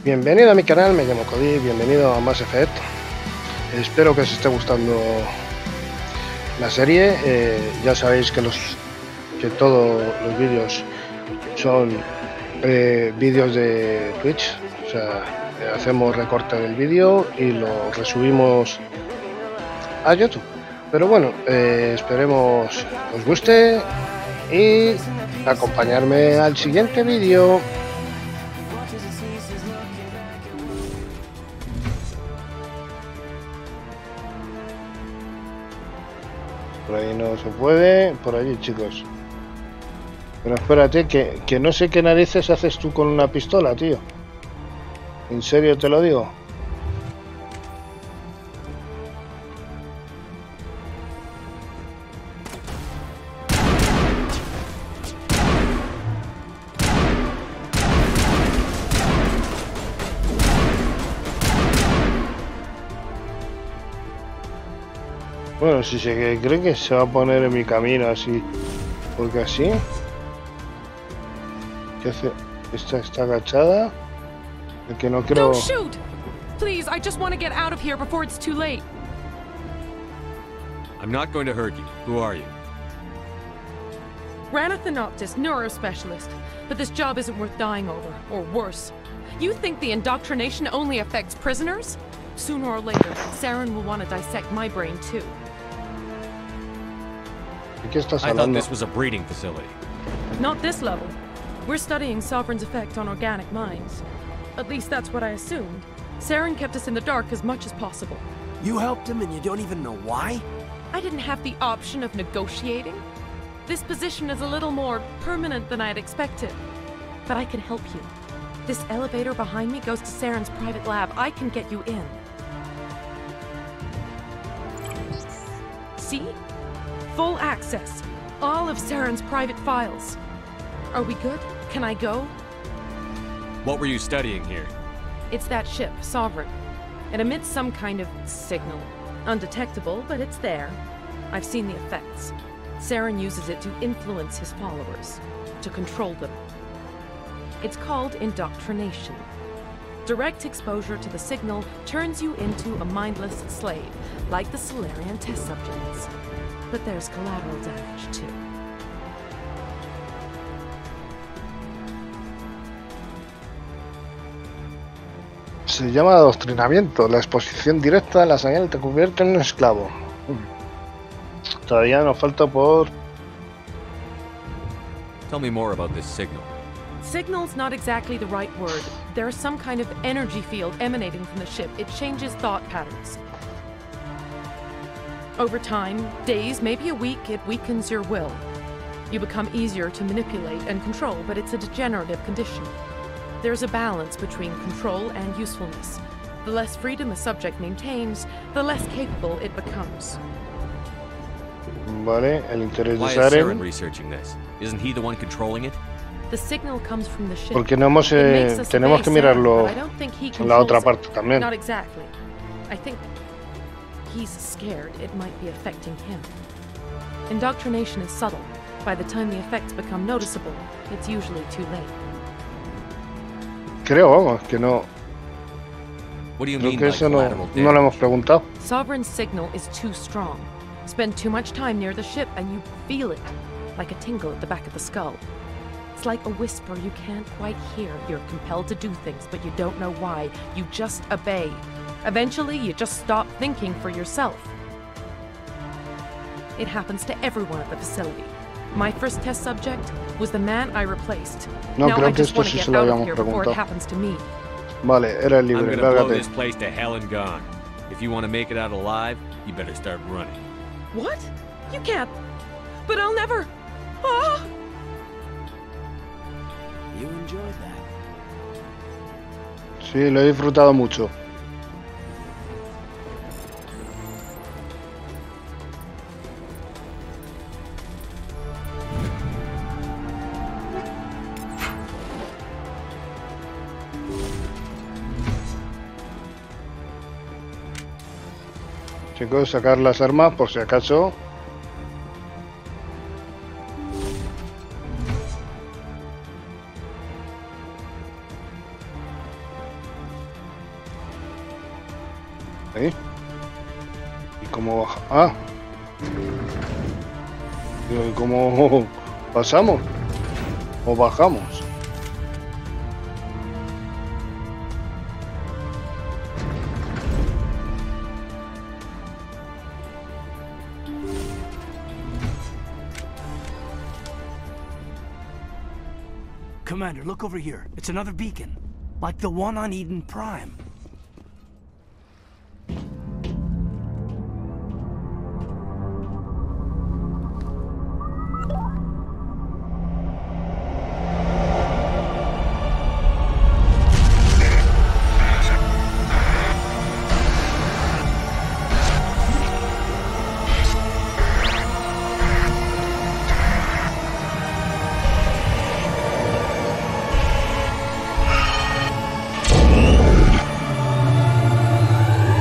Bienvenido a mi canal, me llamo Cody, bienvenido a Mass Effect. Espero que os esté gustando la serie. Ya sabéis que todos los vídeos son vídeos de Twitch, o sea, hacemos recorte del vídeo y lo resubimos a YouTube. Pero bueno, esperemos os guste y acompañarme al siguiente vídeo. Por ahí no se puede, por allí, chicos. Pero espérate, que no sé qué narices haces tú con una pistola, tío. En serio te lo digo. Bueno, si se cree que se va a poner en mi camino así, porque así. ¿Qué hace? Está agachada. El que no creo. Don't shoot! Please, I just want to get out of here before it's too late. I'm not going to hurt you. Who are you? Ranathanoptis, neurospecialist. But this job isn't worth dying over, or worse. You think the indoctrination only affects prisoners? Sooner or later, Saren will want to dissect my brain too. ¿De qué estás I thought hablando? this was a breeding facility. Not this level. We're studying Sovereign's effect on organic minds. At least that's what I assumed. Saren kept us in the dark as much as possible. You helped him and you don't even know why? I didn't have the option of negotiating. This position is a little more permanent than I had expected. But I can help you. This elevator behind me goes to Saren's private lab. I can get you in. See? Full access. All of Saren's private files. Are we good? Can I go? What were you studying here? It's that ship, Sovereign. It emits some kind of signal. Undetectable, but it's there. I've seen the effects. Saren uses it to influence his followers, to control them. It's called indoctrination. Direct exposure to the signal turns you into a mindless slave, like the Solarian test subjects. But there's collateral damage, too. Se llama adoctrinamiento. La exposición directa a la señal te convierte en un esclavo. Todavía nos falta por... Tell me more about this signal. Signal's not exactly the right word. There's some kind of energy field emanating from the ship. It changes thought patterns. Over time, days, maybe a week, it weakens your will. You become easier to manipulate and control, but it's a degenerative condition. There's a balance between control and usefulness. The less freedom a subject maintains, the less capable it becomes. Vale, el interés de Why is Saren Saren. researching this? Isn't he the one controlling it? The signal comes from the ship. Porque no hemos, It makes us tenemos que obey Saren, mirarlo but I don't think he en la otra controls parte it. también. Not exactly. I think he's scared it might be affecting him. Indoctrination is subtle. By the time the effects become noticeable, it's usually too late. Creo, vamos, que no. What do you Creo mean que by eso collateral no lo damage? hemos preguntado. Sovereign's signal is too strong. Spend too much time near the ship and you feel it, like a tingle at the back of the skull. It's like a whisper you can't quite hear. You're compelled to do things, but you don't know why. You just obey. Eventually, you just stop thinking for yourself. It happens to everyone at the facility. My first test subject was the man I replaced. No, now creo I que just esto want to sí get se lo out of habíamos here before it preguntado. happens to me. Vale, era I'm libre, gonna blow lárgate. this place to hell and gone. If you want to make it out alive, you better start running. What? You can't. But I'll never. Ah! You enjoyed that. Sí, lo he disfrutado mucho. Chicos, sacar las armas por si acaso. Ahí. ¿Y cómo baja? Ah. ¿Y cómo pasamos? ¿O bajamos? Commander, look over here. It's another beacon, like the one on Eden Prime.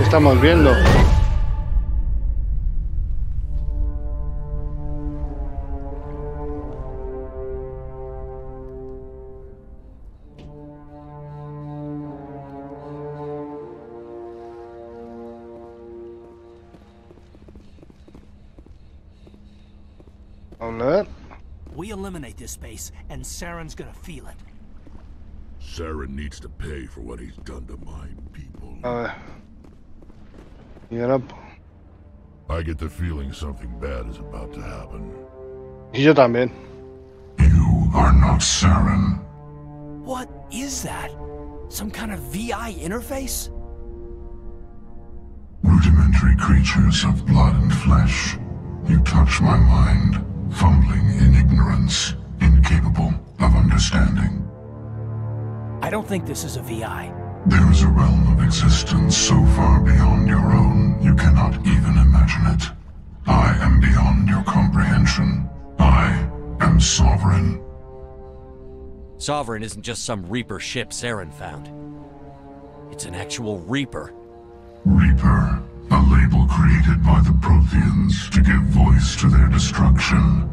Estamos viendo. A ver. We eliminate this space, and Saren's gonna feel it. Saren needs to pay for what he's done to my people. A ver. Y ahora... I get the feeling something bad is about to happen. Y yo también. You are not Saren. What is that? Some kind of VI interface? Rudimentary creatures of blood and flesh. You touch my mind, fumbling in ignorance, incapable of understanding. I don't think this is a VI. There is a realm of existence so far beyond your own, you cannot even imagine it. I am beyond your comprehension. I am sovereign. Sovereign isn't just some Reaper ship Saren found. It's an actual Reaper. Reaper, a label created by the Protheans to give voice to their destruction.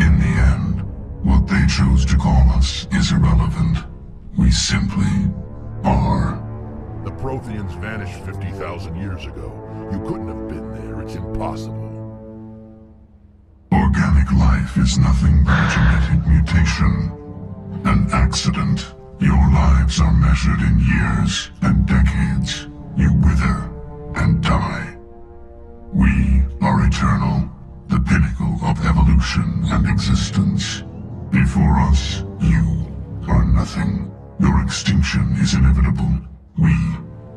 In the end, what they chose to call us is irrelevant. We simply are. The Protheans vanished 50,000 years ago. You couldn't have been there. It's impossible. Organic life is nothing but a genetic mutation. An accident. Your lives are measured in years and decades. You wither and die. We are eternal, the pinnacle of evolution and existence. Before us, you are nothing. Your extinction is inevitable. We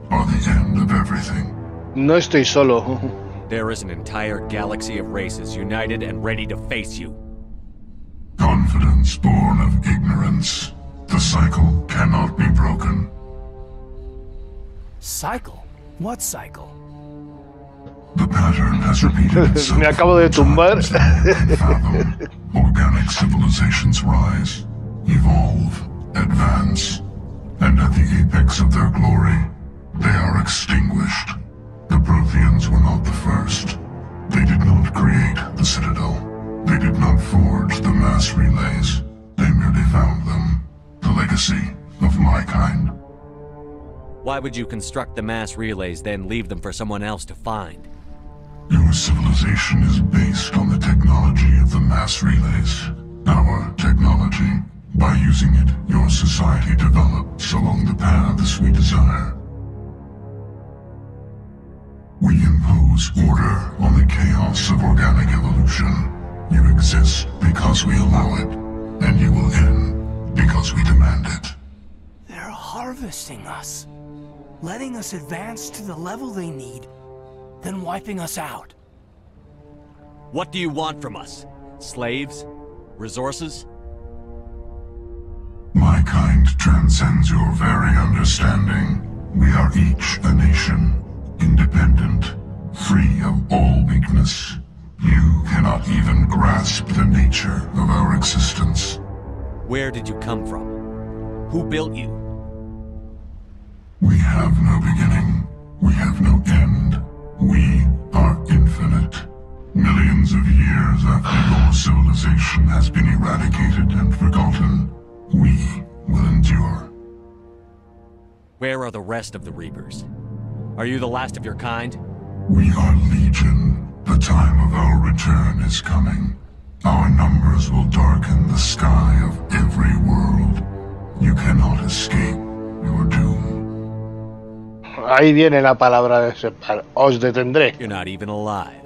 are the end of everything. No estoy solo. There is an entire galaxy of races united and ready to face you. Confidence born of ignorance. The cycle cannot be broken. Cycle? What cycle? The pattern has repeated itself. Me acabo de tumbar. Organic civilizations rise, evolve, advance, and at the apex of their glory, they are extinguished. The Protheans were not the first. They did not create the Citadel. They did not forge the mass relays. They merely found them, the legacy of my kind. Why would you construct the mass relays, then leave them for someone else to find? Your civilization is based on the technology of the mass relays. Our technology. By using it, your society develops along the paths we desire. We impose order on the chaos of organic evolution. You exist because we allow it, and you will end because we demand it. They're harvesting us. Letting us advance to the level they need, then wiping us out. What do you want from us? Slaves? Resources? My kind transcends your very understanding. We are each a nation, independent, free of all weakness. You cannot even grasp the nature of our existence. Where did you come from? Who built you? We have no beginning. We have no end. We are infinite. Millions of years after your civilization has been eradicated and forgotten, we will endure. Where are the rest of the Reapers? Are you the last of your kind? We are legion. The time of our return is coming. Our numbers will darken the sky of every world. You cannot escape your doom. Ahí viene la palabra de Shepard. Os detendré. You're not even alive.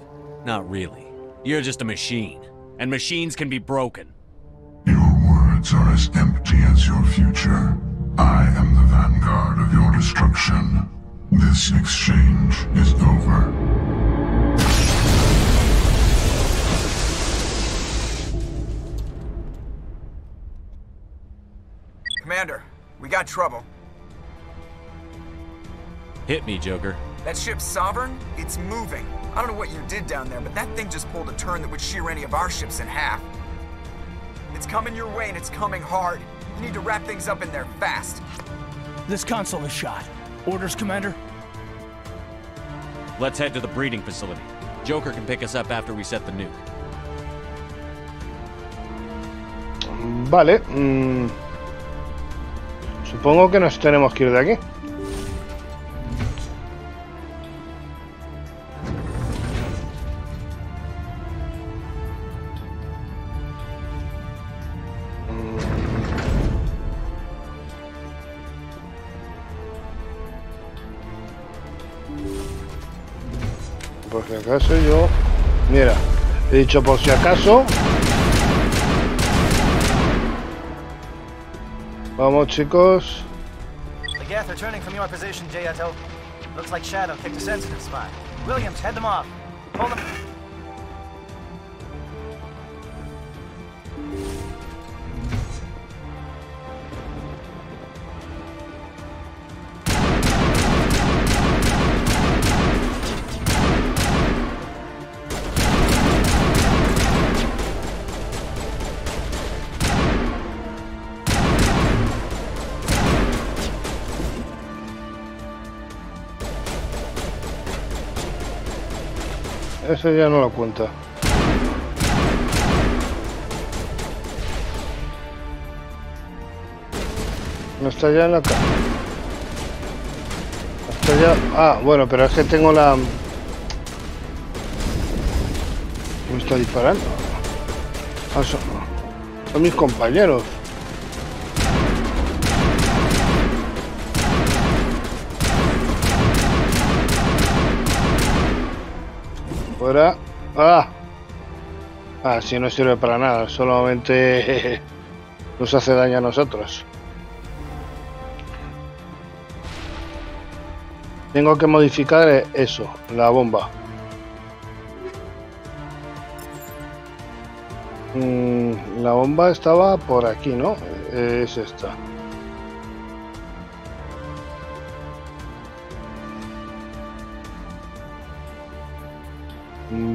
Not really. You're just a machine. And machines can be broken. Your words are as empty as your future. I am the vanguard of your destruction. This exchange is over. Commander, we got trouble. Hit me, Joker. That ship's Sovereign? It's moving. I don't know what you did down there, but that thing just pulled a turn that would shear any of our ships in half. It's coming your way and it's coming hard. You need to wrap things up in there fast. This console is shot. Orders, Commander? Let's head to the breeding facility. Joker can pick us up after we set the nuke. Vale. Supongo que nos tenemos que ir de aquí. Por si acaso yo... Mira, he dicho por si acaso. Vamos, chicos. The Geth are turning from your position, J-Atto. Looks like Shadow picked a sensitive spot. Williams, head them off. Pull them... Eso ya no lo cuenta. No está ya en la cara. Está ya... Ah, bueno, pero es que tengo la... ¿Me está disparando? Ah, son mis compañeros. Fuera. ¡Ah! Ah, sí, no sirve para nada. Solamente nos hace daño a nosotros. Tengo que modificar eso, la bomba. La bomba estaba por aquí, ¿no? Es esta.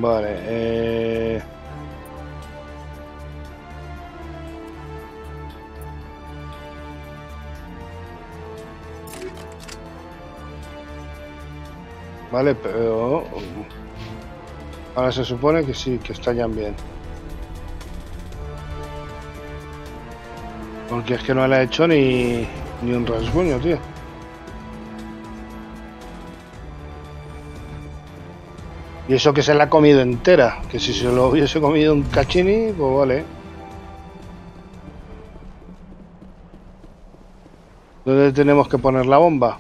Vale, vale, pero ahora se supone que sí, que estallan bien. Porque es que no le ha hecho ni un rasguño, tío. Y eso que se la ha comido entera, que si se lo hubiese comido un cachini, pues vale. ¿Dónde tenemos que poner la bomba?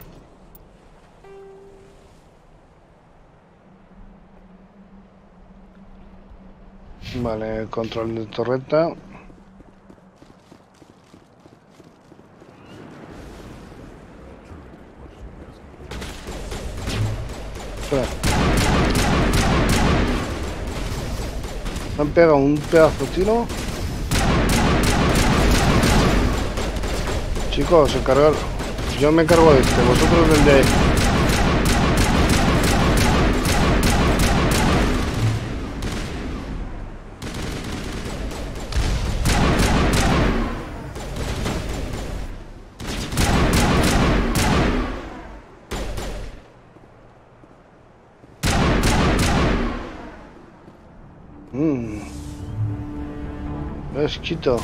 Vale, control de torreta. Espera. Me han pegado un pedazo de tiro. Chicos, se cargaron. Yo me encargo de este, vosotros del de... Fresquito.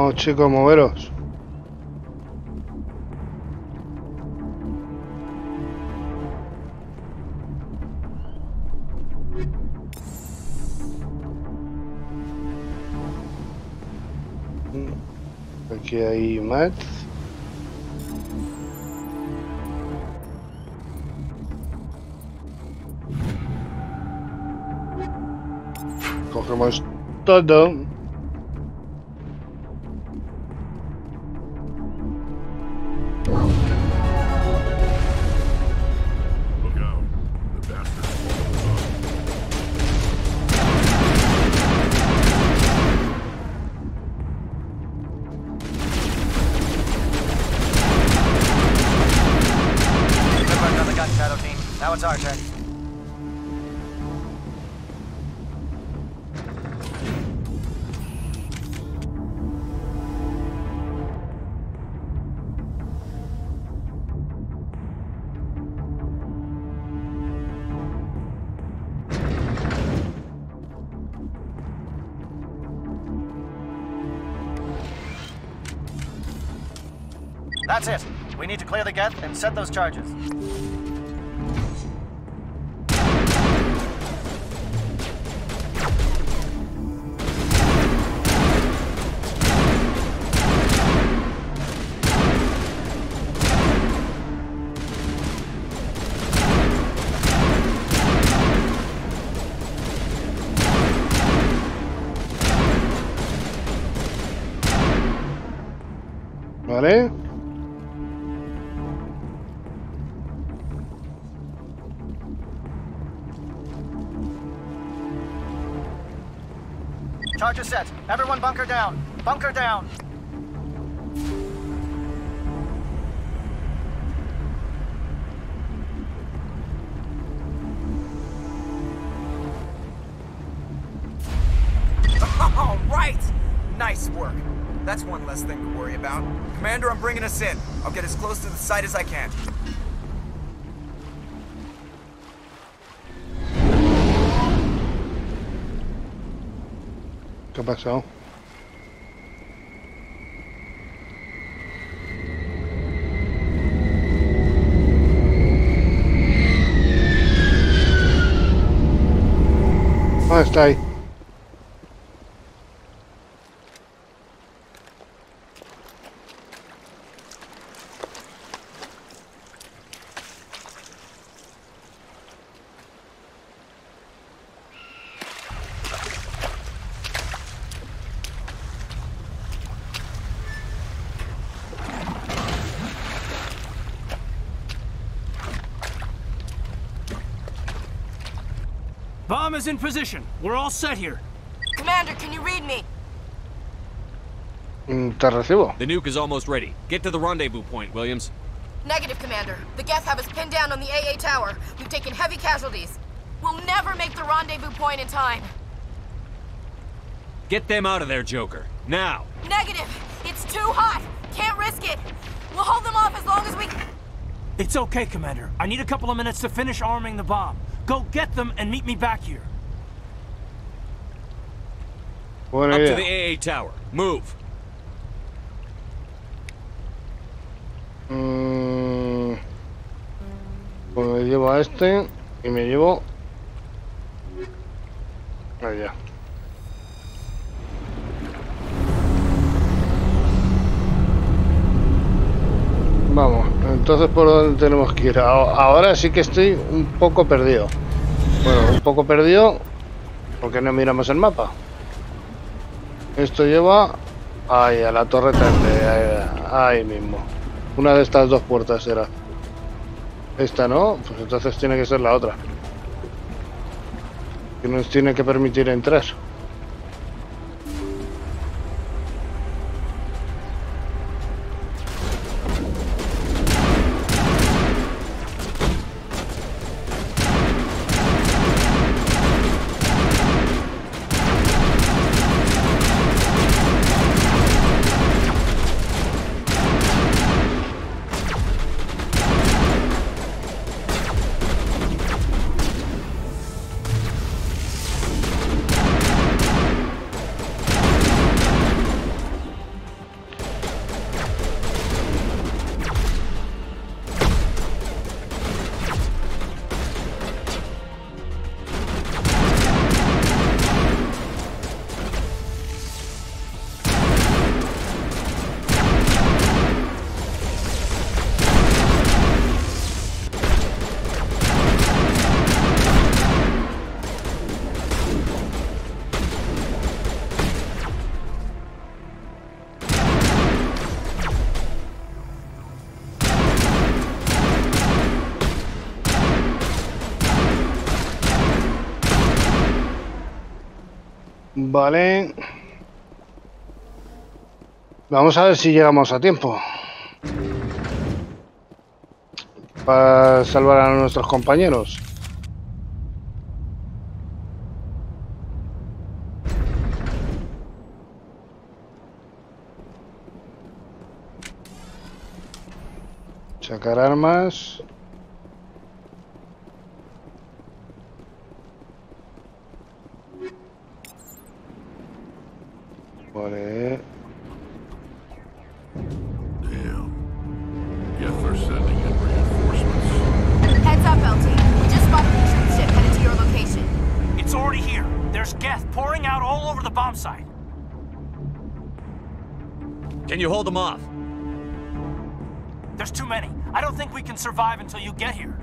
Vamos, chicos, moveros. Aquí hay Matt. Cogemos todo. Now it's our turn. That's it. We need to clear the geth and set those charges. Vale. Charges set. Everyone bunker down. Bunker down. All right! Nice work. That's one less thing to worry about. Commander, I'm bringing us in. I'll get as close to the site as I can. ¿Qué ha pasado? Ah, está ahí. Bomb is in position. We're all set here. Commander, can you read me? Te recibo. The nuke is almost ready. Get to the rendezvous point, Williams. Negative, Commander. The Geth have us pinned down on the AA tower. We've taken heavy casualties. We'll never make the rendezvous point in time. Get them out of there, Joker. Now! Negative! It's too hot! Can't risk it! We'll hold them off as long as we... It's okay, Commander. I need a couple of minutes to finish arming the bomb. Go get them and meet me back here. Buena Up idea. to the AA tower. Move. Pues me llevo a este y me llevo allá. Vamos, entonces por dónde tenemos que ir. Ahora sí que estoy un poco perdido. Bueno, un poco perdido porque no miramos el mapa. Esto lleva ahí a la torreta ahí mismo. Una de estas dos puertas será. Esta no, pues entonces tiene que ser la otra. Que nos tiene que permitir entrar. Vale. Vamos a ver si llegamos a tiempo. Para salvar a nuestros compañeros. Sacar armas. Vale. Damn. Guess they're sending in reinforcements. Heads up, LT. We just spotted the troop ship headed to your location. It's already here. There's Geth pouring out all over the bomb site. Can you hold them off? There's too many. I don't think we can survive until you get here.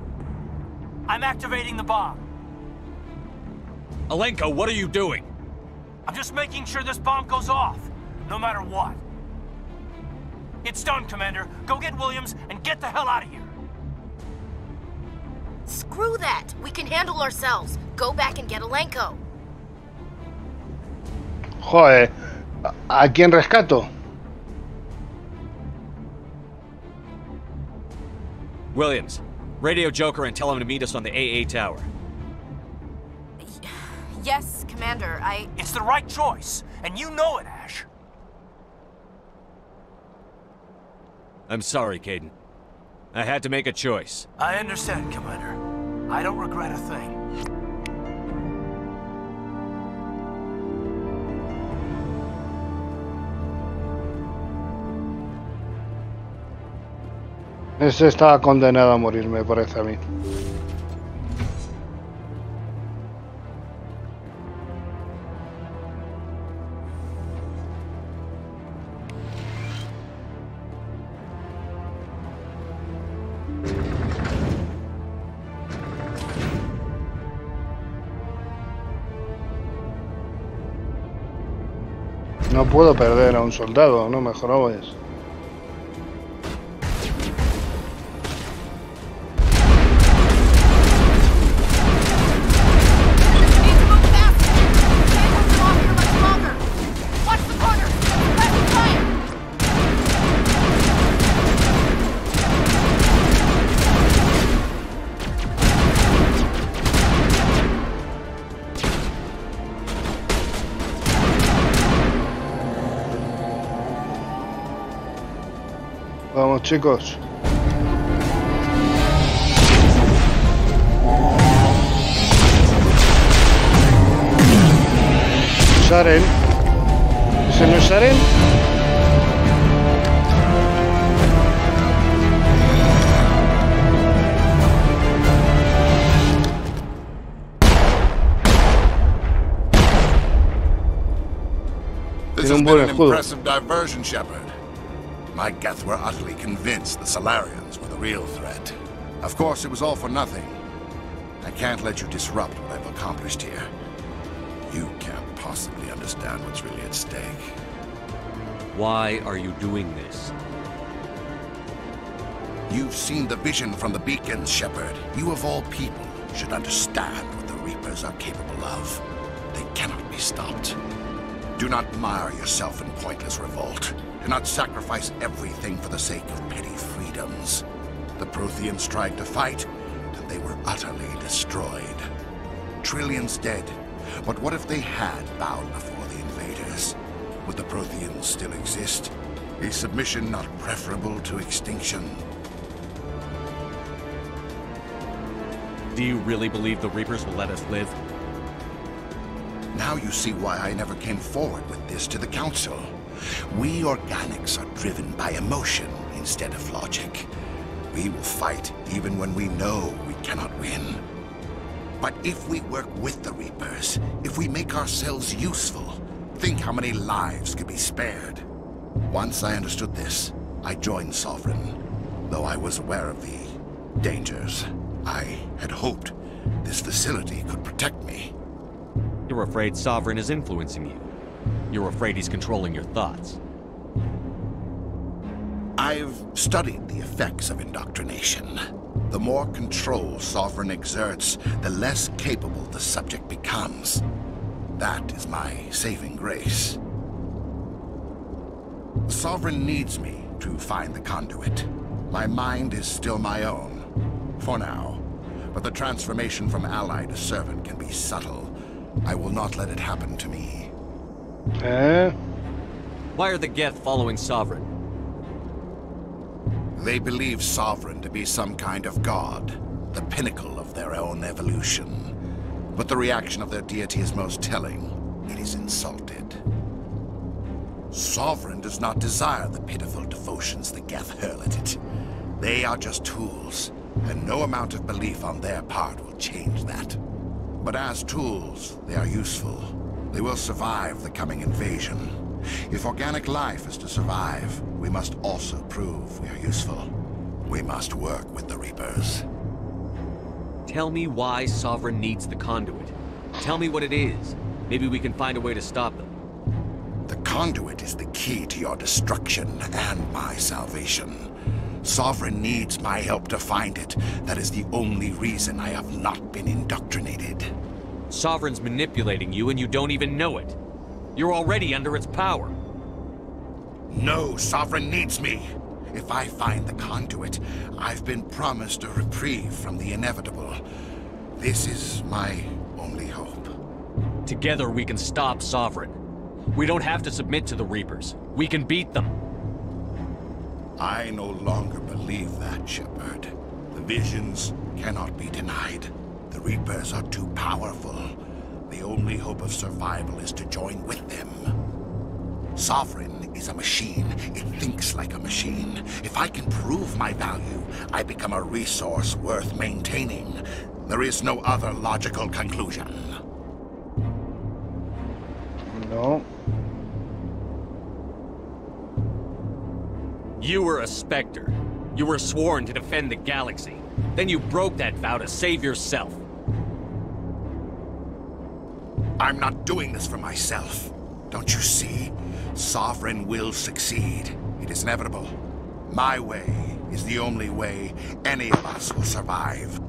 I'm activating the bomb. Alenko, what are you doing? I'm just making sure this bomb goes off, no matter what. It's done, Commander. Go get Williams and get the hell out of here. Screw that. We can handle ourselves. Go back and get Alenko. Joder. ¿A quién rescato? Williams, radio Joker and tell him to meet us on the AA tower. Yes, Commander, It's the right choice, and you know it, Ash. I'm sorry, Caden. I had to make a choice. I understand, Commander. I don't regret a thing. Ese estaba condenado a morir, me parece a mí. No puedo perder a un soldado, no mejor no es. Vamos, chicos. Saren. ¿Ese no es Saren? This has been an impressive diversion, Shepard. My Geth were utterly convinced the Solarians were the real threat. Of course, it was all for nothing. I can't let you disrupt what I've accomplished here. You can't possibly understand what's really at stake. Why are you doing this? You've seen the vision from the beacons, Shepard. You of all people should understand what the Reapers are capable of. They cannot be stopped. Do not mire yourself in pointless revolt. Do not sacrifice everything for the sake of petty freedoms. The Protheans tried to fight, and they were utterly destroyed. Trillions dead, but what if they had bowed before the invaders? Would the Protheans still exist? Is submission not preferable to extinction? Do you really believe the Reapers will let us live? Now you see why I never came forward with this to the Council. We organics are driven by emotion instead of logic. We will fight even when we know we cannot win. But if we work with the Reapers, if we make ourselves useful, think how many lives could be spared. Once I understood this, I joined Sovereign, though I was aware of the dangers. I had hoped this facility could protect me. You're afraid Sovereign is influencing you. You're afraid he's controlling your thoughts. I've studied the effects of indoctrination. The more control Sovereign exerts, the less capable the subject becomes. That is my saving grace. The Sovereign needs me to find the conduit. My mind is still my own, for now. But the transformation from ally to servant can be subtle. I will not let it happen to me. Why are the Geth following Sovereign? They believe Sovereign to be some kind of god, the pinnacle of their own evolution. But the reaction of their deity is most telling. It is insulted. Sovereign does not desire the pitiful devotions the Geth hurl at it. They are just tools, and no amount of belief on their part will change that. But as tools, they are useful. They will survive the coming invasion. If organic life is to survive, we must also prove we are useful. We must work with the Reapers. Tell me why Sovereign needs the conduit. Tell me what it is. Maybe we can find a way to stop them. The conduit is the key to your destruction and my salvation. Sovereign needs my help to find it. That is the only reason I have not been indoctrinated. Sovereign's manipulating you and you don't even know it. You're already under its power. No, Sovereign needs me. If I find the conduit, I've been promised a reprieve from the inevitable. This is my only hope. Together we can stop Sovereign. We don't have to submit to the Reapers. We can beat them. I no longer believe that, Shepard. The visions cannot be denied. The Reapers are too powerful. The only hope of survival is to join with them. Sovereign is a machine. It thinks like a machine. If I can prove my value, I become a resource worth maintaining. There is no other logical conclusion. No. You were a Spectre. You were sworn to defend the galaxy. Then you broke that vow to save yourself. I'm not doing this for myself. Don't you see? Sovereign will succeed. It is inevitable. My way is the only way any of us will survive.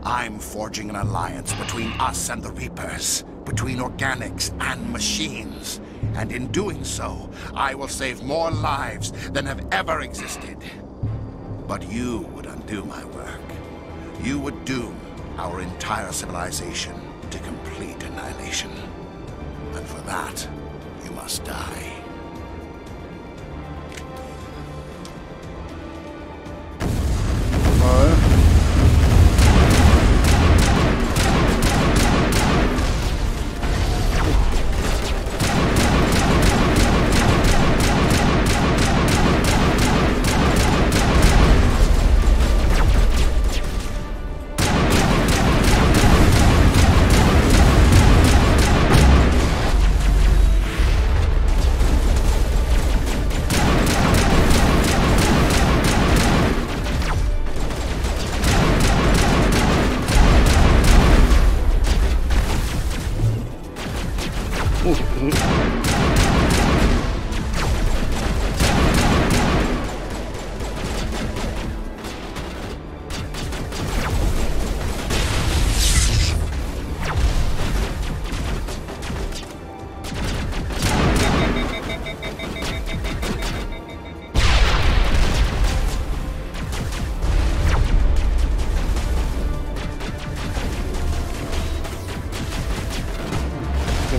I'm forging an alliance between us and the Reapers, between organics and machines. And in doing so, I will save more lives than have ever existed. But you would undo my work. You would doom our entire civilization to complete annihilation. And for that, you must die.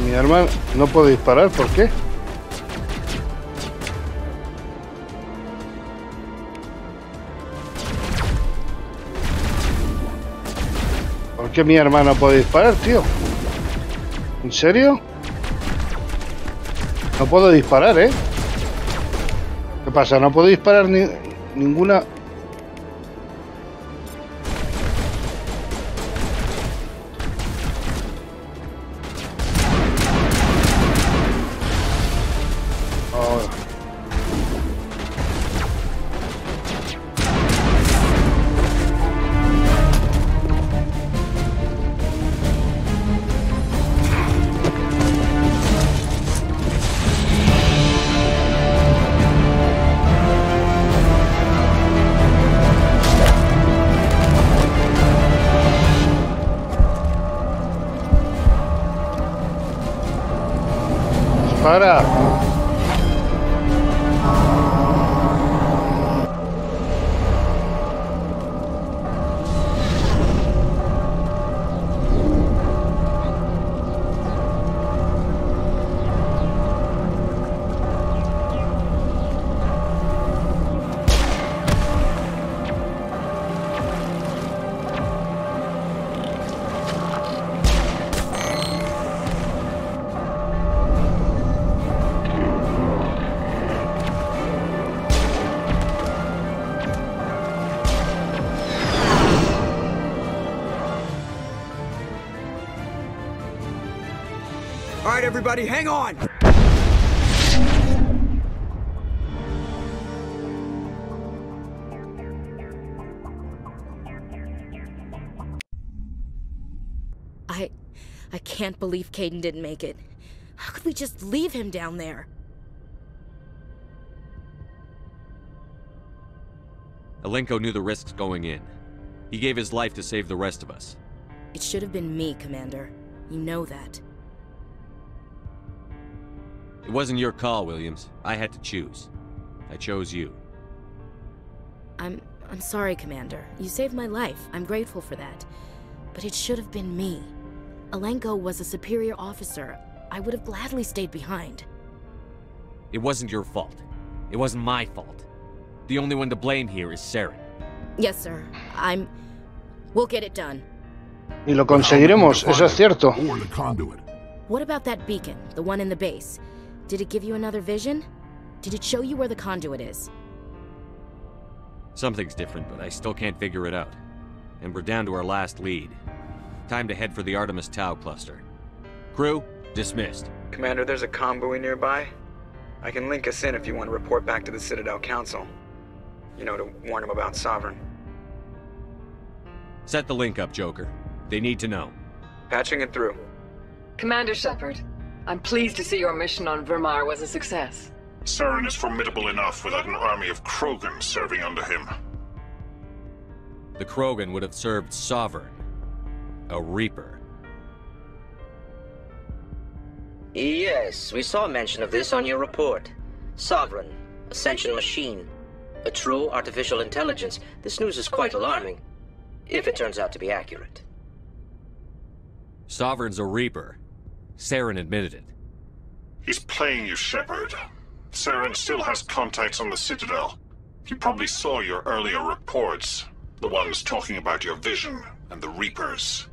Mi arma no puedo disparar, ¿por qué? ¿Por qué mi arma no puede disparar, tío? ¿En serio? No puedo disparar, ¿eh? ¿Qué pasa? No puedo disparar ninguna... Dispara. All right, everybody, hang on! I can't believe Caden didn't make it. How could we just leave him down there? Alenko knew the risks going in. He gave his life to save the rest of us. It should have been me, Commander. You know that. It wasn't your call, Williams. I had to choose. I chose you. I'm sorry, Commander. You saved my life. I'm grateful for that. But it should have been me. Alenko was a superior officer. I would have gladly stayed behind. It wasn't your fault. It wasn't my fault. The only one to blame here is Saren. Yes, sir. We'll get it done. Y lo conseguiremos, eso es cierto. Or the conduit. What about that beacon, the one in the base? Did it give you another vision? Did it show you where the conduit is? Something's different, but I still can't figure it out. And we're down to our last lead. Time to head for the Artemis Tau cluster. Crew, dismissed. Commander, there's a convoy nearby. I can link us in if you want to report back to the Citadel Council. You know, to warn them about Sovereign. Set the link up, Joker. They need to know. Patching it through. Commander Shepard, I'm pleased to see your mission on Vermar was a success. Saren is formidable enough without an army of Krogan serving under him. The Krogan would have served Sovereign. A Reaper. Yes, we saw mention of this on your report. Sovereign, Ascension machine, a true artificial intelligence. This news is quite alarming, if it turns out to be accurate. Sovereign's a Reaper. Saren admitted it. He's playing you, Shepard. Saren still has contacts on the Citadel. He probably saw your earlier reports. The ones talking about your vision and the Reapers.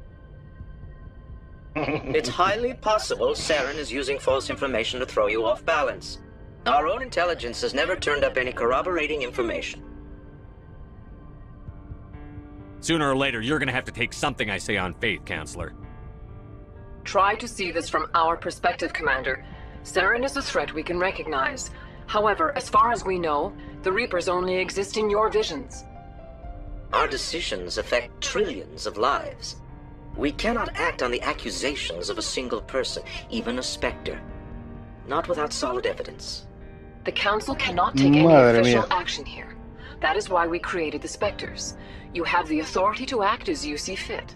It's highly possible Saren is using false information to throw you off balance. Our own intelligence has never turned up any corroborating information. Sooner or later, you're gonna have to take something I say on faith, Counselor. Try to see this from our perspective, Commander. Saren is a threat we can recognize. However, as far as we know, the Reapers only exist in your visions. Our decisions affect trillions of lives. We cannot act on the accusations of a single person, even a Spectre. Not without solid evidence. The Council cannot take any official action here. That is why we created the Spectres. You have the authority to act as you see fit.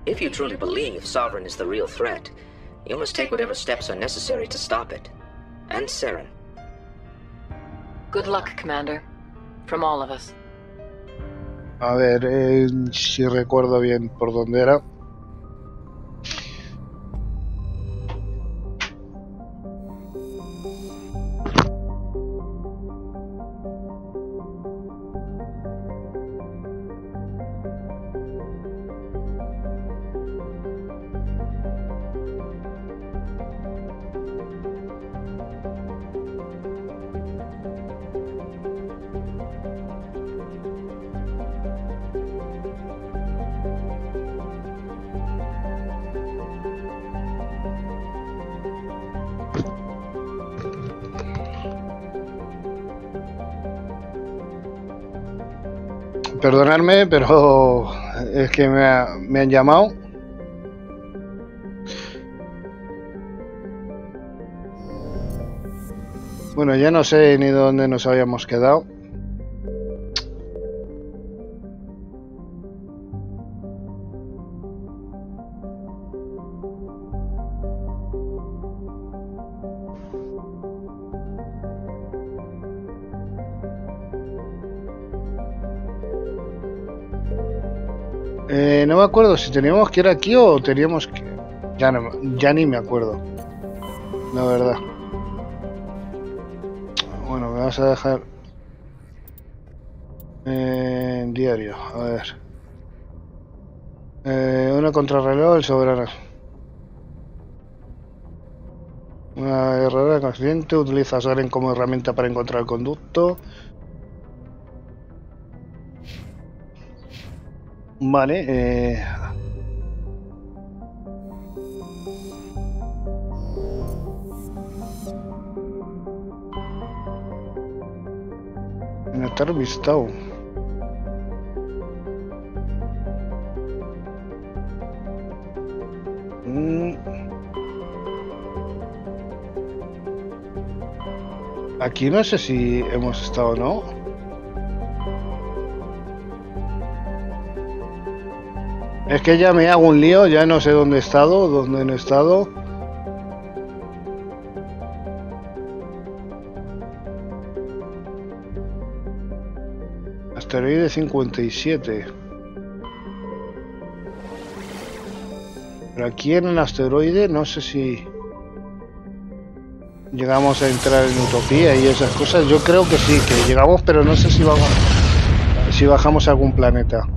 If you truly believe Sovereign is the real threat, you must take whatever steps are necessary to stop it. And Saren. Good luck, Commander. From all of us. A ver, si recuerdo bien por dónde era. Perdonadme, pero es que me han llamado. Bueno, ya no sé ni dónde nos habíamos quedado. No me acuerdo si teníamos que ir aquí o teníamos que... Ya ni me acuerdo. La verdad. Bueno, me vas a dejar... diario, a ver. Una contrarreloj, el soberano. Una herrera consciente, utiliza Soren como herramienta para encontrar el conducto. Vale, estar vistado. Aquí no sé si hemos estado o no. Es que ya me hago un lío, ya no sé dónde he estado, dónde no he estado. Asteroide 57. Pero aquí en el asteroide no sé si llegamos a entrar en Utopía y esas cosas. Yo creo que sí, que llegamos, pero no sé si bajamos a algún planeta.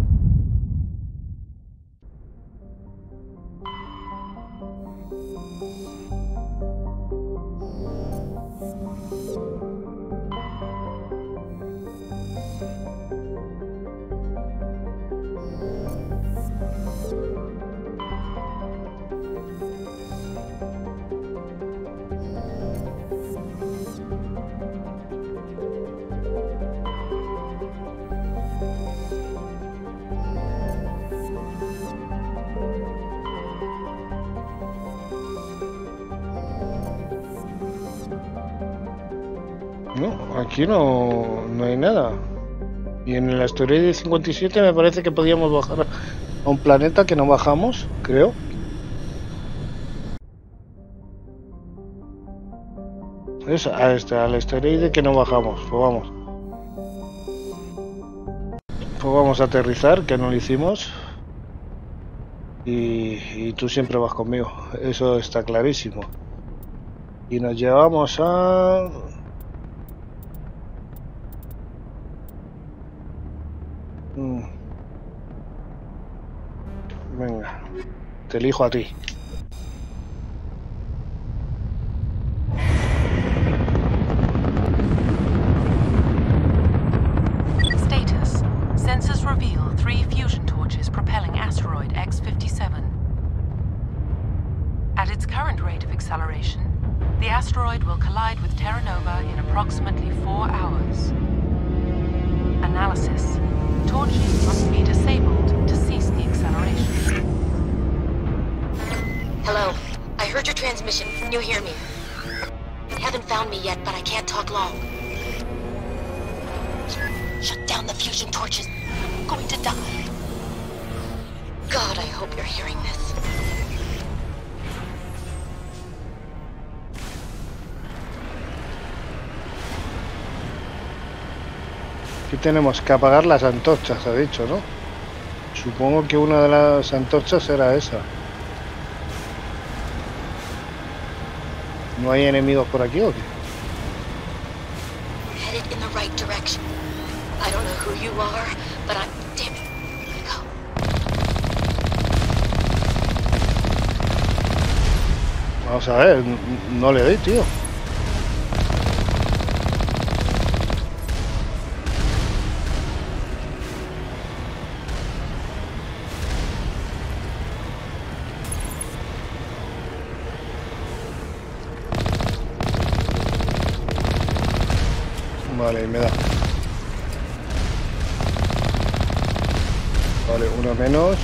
No, aquí no hay nada. Y en el asteroide 57 me parece que podíamos bajar a un planeta que no bajamos, creo. Es al asteroide que no bajamos. Pues vamos. Pues vamos a aterrizar, que no lo hicimos. Y tú siempre vas conmigo. Eso está clarísimo. Y nos llevamos a... Venga, te elijo a ti. Status. Sensors reveal 3 fusion torches propelling asteroid X-57. At its current rate of acceleration, the asteroid will collide with Terra Nova in approximately 4 hours. Analysis. Torches must be disabled to cease the acceleration. Hello. I heard your transmission. Can you hear me? You haven't found me yet, but I can't talk long. Shut down the fusion torches. I'm going to die. God, I hope you're hearing this. Aquí tenemos que apagar las antorchas, ha dicho, ¿no? Supongo que una de las antorchas era esa. ¿No hay enemigos por aquí o qué? Headed in the right direction. I don't know who you are, but I'm... Damn it. Go. Vamos a ver, no le doy, tío. Vale, me da. Vale, uno menos.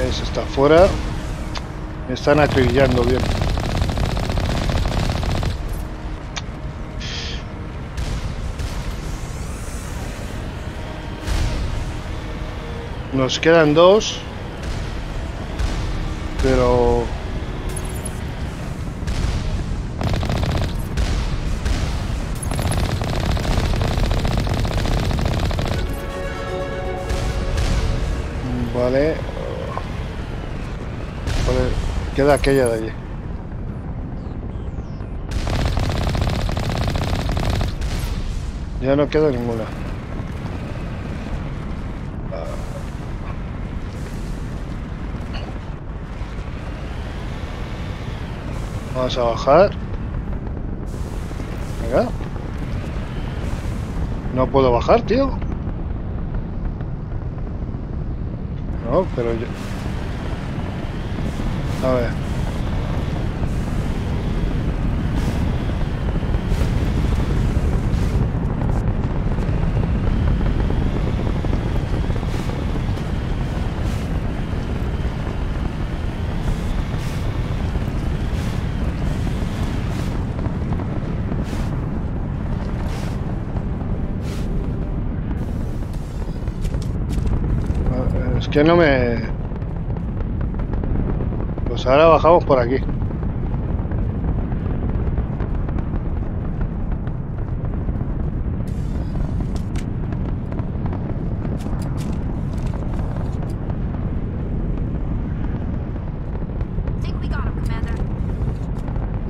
Ese está afuera. Me están acribillando bien. Nos quedan dos. Pero... Vale. Vale. Queda aquella de allí. Ya no queda ninguna. Vamos a bajar. Venga. No puedo bajar, tío. No, pero yo... A ver. Es que no me... Pues ahora bajamos por aquí.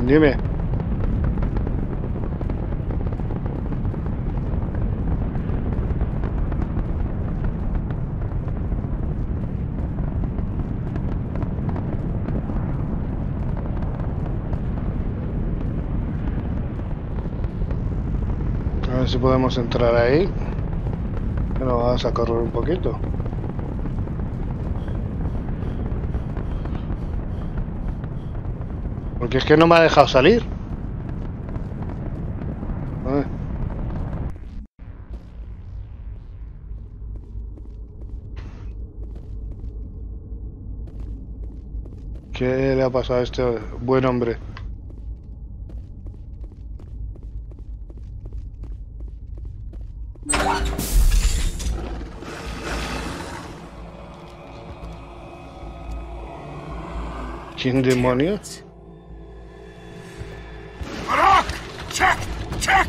Dime. A ver si podemos entrar ahí. Pero vamos a correr un poquito. Porque es que no me ha dejado salir. A ver. ¿Qué le ha pasado a este buen hombre? ¿Quién demonios? Check! Check!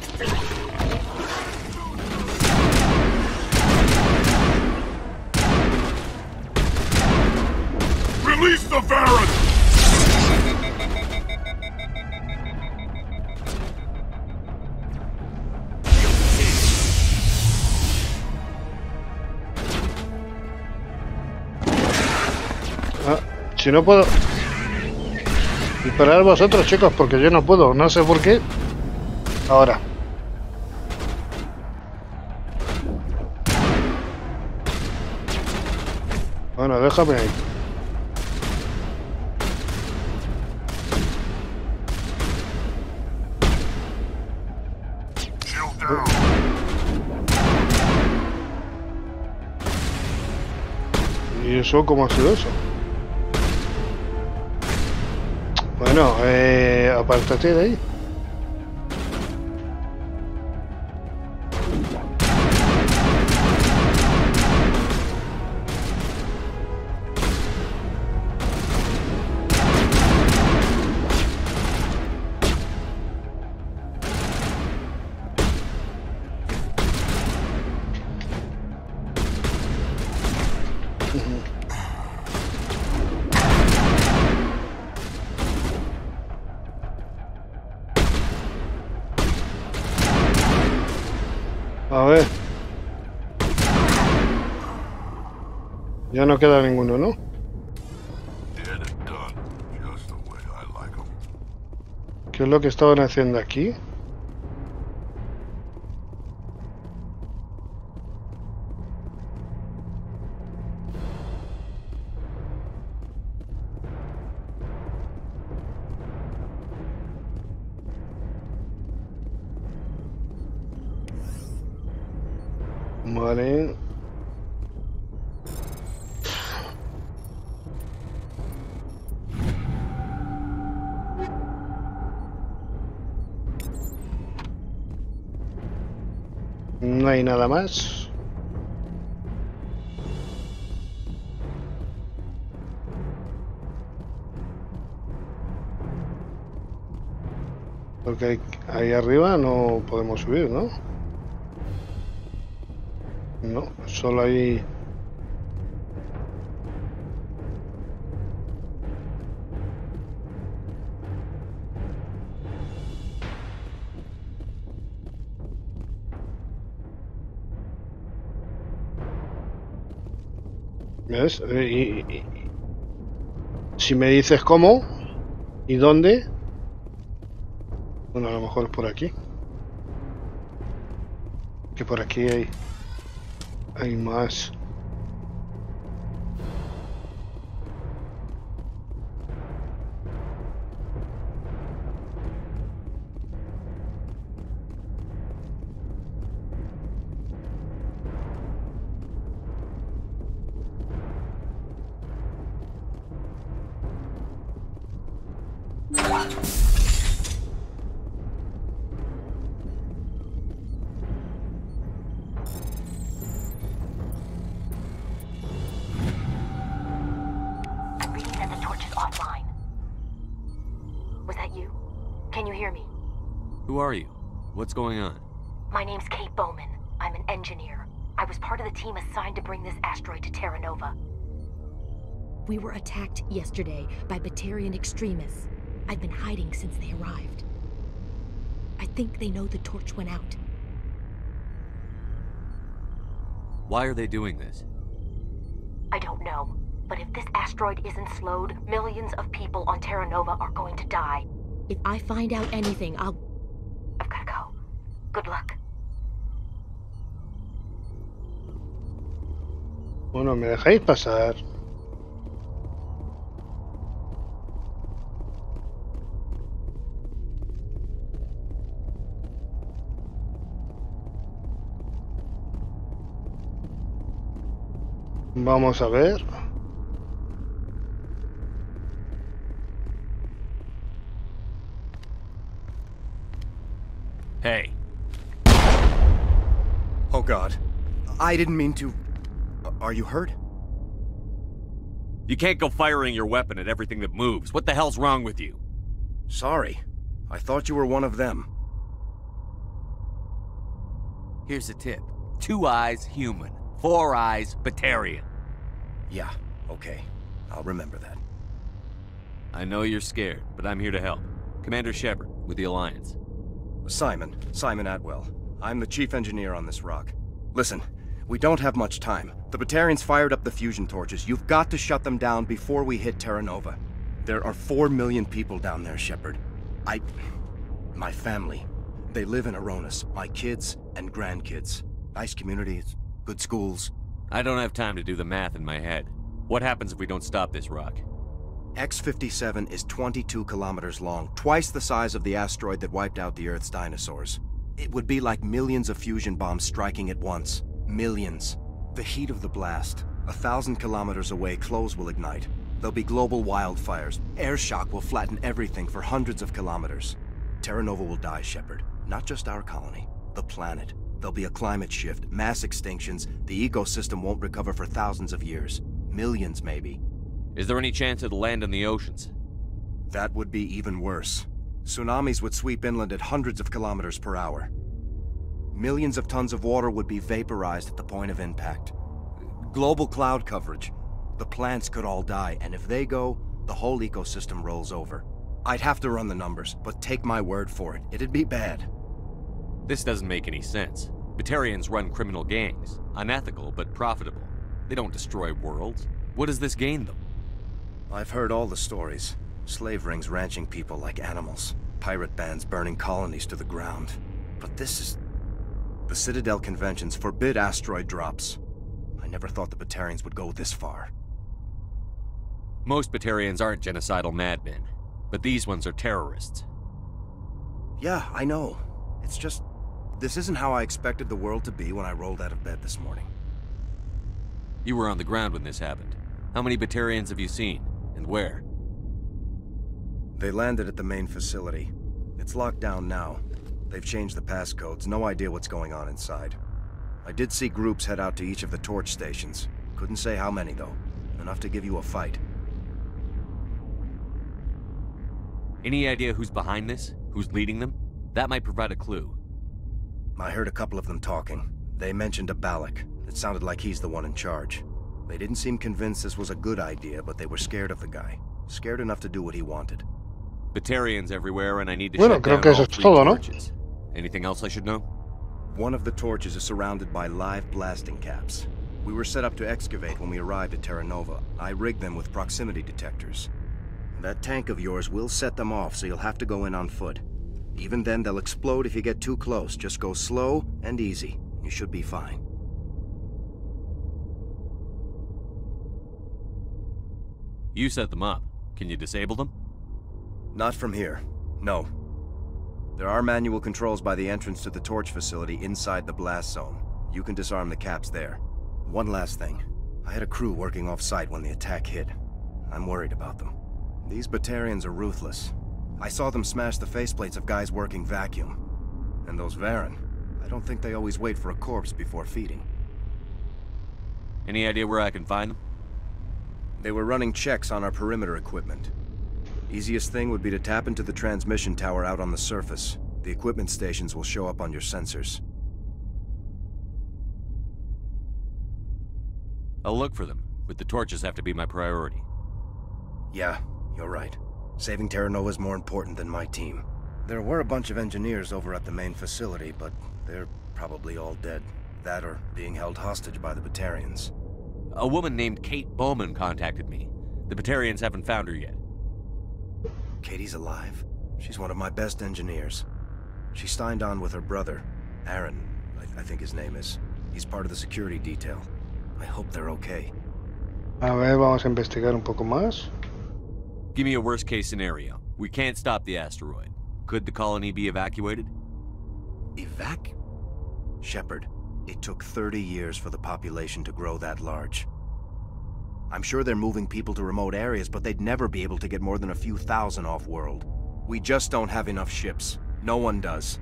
Release the Baron! Ah, si no puedo... Disparar vosotros, chicos, porque yo no puedo, no sé por qué. Ahora. Bueno, déjame ahí. ¿Y eso cómo ha sido eso? Bueno, apártate de ahí. A ver. Ya no queda ninguno, ¿no? ¿Qué es lo que estaban haciendo aquí? Vale. No hay nada más. Porque ahí arriba no podemos subir, ¿no? No, solo hay... ¿Ves? Si me dices cómo y dónde, bueno, a lo mejor es por aquí. Que por aquí hay más. Who are you? What's going on? My name's Kate Bowman. I'm an engineer. I was part of the team assigned to bring this asteroid to Terra Nova. We were attacked yesterday by Batarian extremists. I've been hiding since they arrived. I think they know the torch went out. Why are they doing this? I don't know. But if this asteroid isn't slowed, millions of people on Terra Nova are going to die. If I find out anything, I've gotta go. Good luck. Bueno, ¿me dejáis pasar? Vamos a ver. Hey. Oh God. I didn't mean to... Are you hurt? You can't go firing your weapon at everything that moves. What the hell's wrong with you? Sorry. I thought you were one of them. Here's a tip. 2 eyes, human. 4 eyes, Batarian. Yeah, okay. I'll remember that. I know you're scared, but I'm here to help. Commander Shepard, with the Alliance. Simon Atwell. I'm the chief engineer on this rock. Listen, we don't have much time. The Batarians fired up the fusion torches. You've got to shut them down before we hit Terra Nova. There are 4 million people down there, Shepard. My family. They live in Aronis. My kids and grandkids. Nice communities, good schools. I don't have time to do the math in my head. What happens if we don't stop this rock? X-57 is 22 kilometers long, twice the size of the asteroid that wiped out the Earth's dinosaurs. It would be like millions of fusion bombs striking at once. Millions. The heat of the blast. 1,000 kilometers away, clothes will ignite. There'll be global wildfires. Air shock will flatten everything for hundreds of kilometers. Terra Nova will die, Shepard. Not just our colony. The planet. There'll be a climate shift, mass extinctions. The ecosystem won't recover for thousands of years. Millions, maybe. Is there any chance it'll land in the oceans? That would be even worse. Tsunamis would sweep inland at hundreds of kilometers per hour. Millions of tons of water would be vaporized at the point of impact. Global cloud coverage. The plants could all die, and if they go, the whole ecosystem rolls over. I'd have to run the numbers, but take my word for it, it'd be bad. This doesn't make any sense. Batarians run criminal gangs. Unethical, but profitable. They don't destroy worlds. What does this gain them? I've heard all the stories. Slave rings ranching people like animals. Pirate bands burning colonies to the ground. But this is... The Citadel Conventions forbid asteroid drops. I never thought the Batarians would go this far. Most Batarians aren't genocidal madmen, but these ones are terrorists. Yeah, I know. It's just... This isn't how I expected the world to be when I rolled out of bed this morning. You were on the ground when this happened. How many Batarians have you seen? And where? They landed at the main facility. It's locked down now. They've changed the passcodes. No idea what's going on inside. I did see groups head out to each of the torch stations. Couldn't say how many, though. Enough to give you a fight. Any idea who's behind this? Who's leading them? That might provide a clue. I heard a couple of them talking. They mentioned a Balak. It sounded like he's the one in charge. They didn't seem convinced this was a good idea, but they were scared of the guy. Scared enough to do what he wanted. Batarians everywhere, and I need to Bueno, shut creo down que all eso es 3 todo, ¿no? torches. Anything else I should know? One of the torches is surrounded by live blasting caps. We were set up to excavate when we arrived at Terra Nova. I rigged them with proximity detectors. That tank of yours will set them off, so you'll have to go in on foot. Even then, they'll explode if you get too close. Just go slow and easy. You should be fine. You set them up. Can you disable them? Not from here. No. There are manual controls by the entrance to the torch facility inside the blast zone. You can disarm the caps there. One last thing. I had a crew working off-site when the attack hit. I'm worried about them. These Batarians are ruthless. I saw them smash the faceplates of guys working vacuum. And those Varen, I don't think they always wait for a corpse before feeding. Any idea where I can find them? They were running checks on our perimeter equipment. Easiest thing would be to tap into the transmission tower out on the surface. The equipment stations will show up on your sensors. I'll look for them, but the torches have to be my priority. Yeah, you're right. Saving Terra Nova is more important than my team. There were a bunch of engineers over at the main facility, but they're probably all dead. That or being held hostage by the Batarians. A woman named Kate Bowman contacted me. The Batarians haven't found her yet. Katie's alive? She's one of my best engineers. She signed on with her brother, Aaron, I think his name is. He's part of the security detail. I hope they're okay. A ver, vamos a investigar un poco más. Give me a worst-case scenario. We can't stop the asteroid. Could the colony be evacuated? Shepard, it took 30 years for the population to grow that large. I'm sure they're moving people to remote areas, but they'd never be able to get more than a few thousand off-world. We just don't have enough ships. No one does.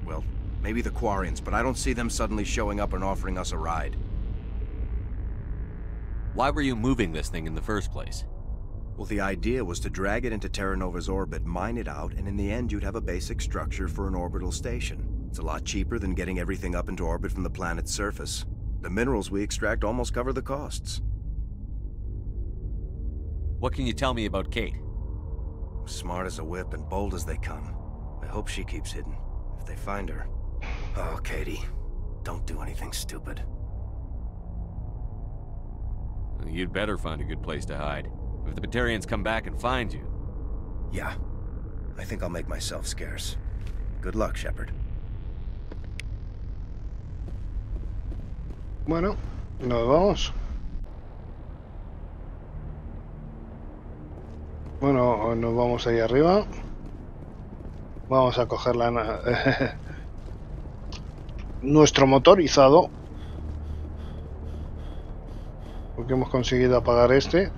Well, maybe the Quarians, but I don't see them suddenly showing up and offering us a ride. Why were you moving this thing in the first place? Well, the idea was to drag it into Terra Nova's orbit, mine it out, and in the end you'd have a basic structure for an orbital station. It's a lot cheaper than getting everything up into orbit from the planet's surface. The minerals we extract almost cover the costs. What can you tell me about Kate? Smart as a whip and bold as they come. I hope she keeps hidden. If they find her... Oh, Katie. Don't do anything stupid. You'd better find a good place to hide. If the Batarians come back and find you... Yeah. I think I'll make myself scarce. Good luck, Shepard. Bueno, nos vamos. Bueno, nos vamos ahí arriba. Vamos a coger nuestro motorizado. Porque hemos conseguido apagar este.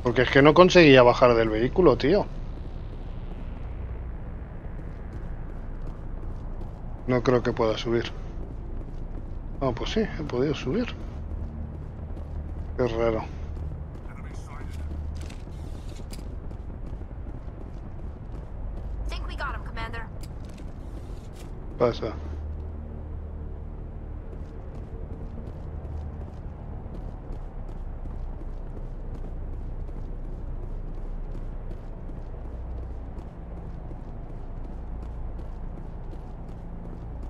Porque es que no conseguía bajar del vehículo, tío. No creo que pueda subir. Ah, pues sí, he podido subir. Qué raro. Think we got him, Commander. Pasa.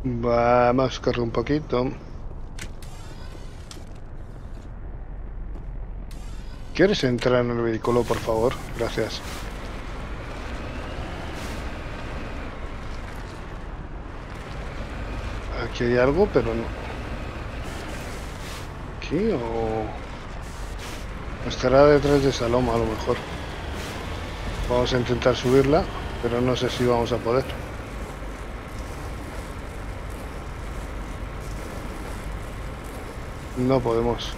Vamos a correr un poquito. ¿Quieres entrar en el vehículo, por favor? Gracias. Aquí hay algo, pero no. ¿Aquí o...? Estará detrás de esa loma, a lo mejor. Vamos a intentar subirla, pero no sé si vamos a poder. No podemos.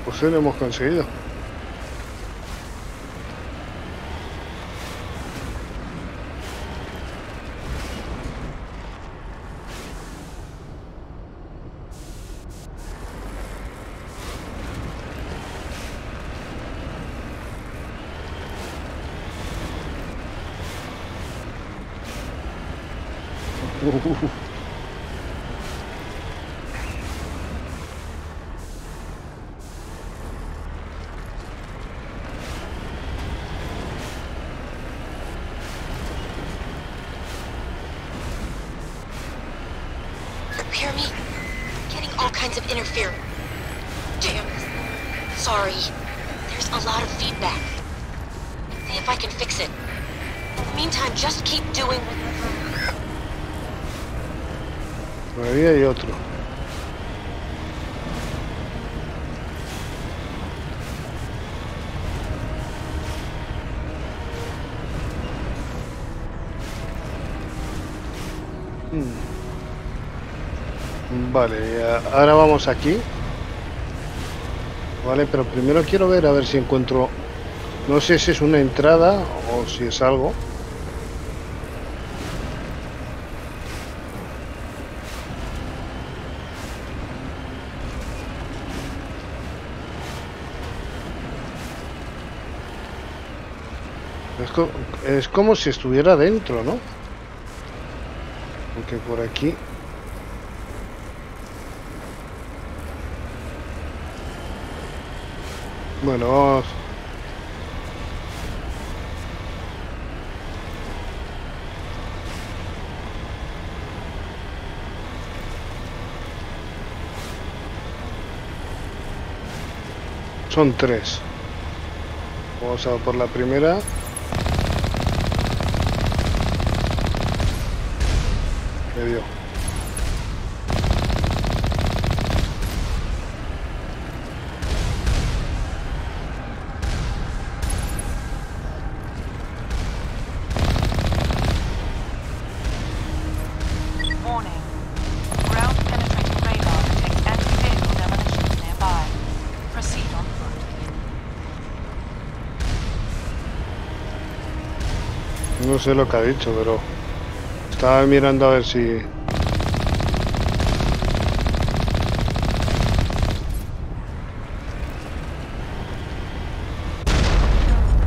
Pues sí, lo hemos conseguido. Hear me? Getting all kinds of interference. Damn. Sorry. There's a lot of feedback. See if I can fix it. In the meantime, just keep doing what... Todavía hay otro. Vale, ahora vamos aquí. Vale, pero primero quiero ver a ver si encuentro... No sé si es una entrada o si es algo. Es como si estuviera dentro, ¿no? Porque por aquí... Bueno, vamos. Son 3. Vamos a por la primera. Me dio. No sé lo que ha dicho, pero estaba mirando a ver si...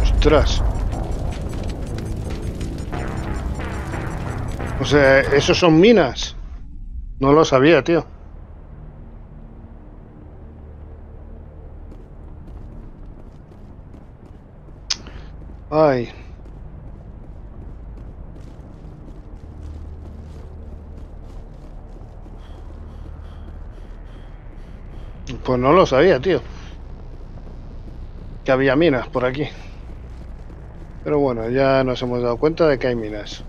¡Ostras! O sea, esos son minas. No lo sabía, tío. Ay. Pues no lo sabía, tío. Que había minas por aquí. Pero bueno, ya nos hemos dado cuenta de que hay minas.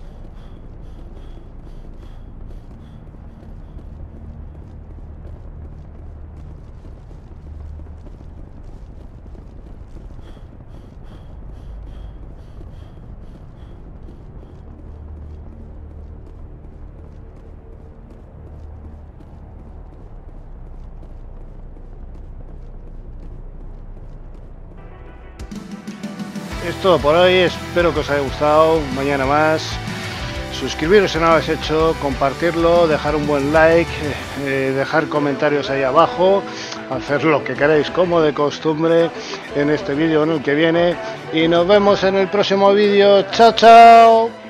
Es todo por hoy, espero que os haya gustado. Mañana más. Suscribiros si no lo habéis hecho, compartirlo, dejar un buen like, dejar comentarios ahí abajo, hacer lo que queráis como de costumbre en este vídeo o en el que viene. Y nos vemos en el próximo vídeo. ¡Chao, chao!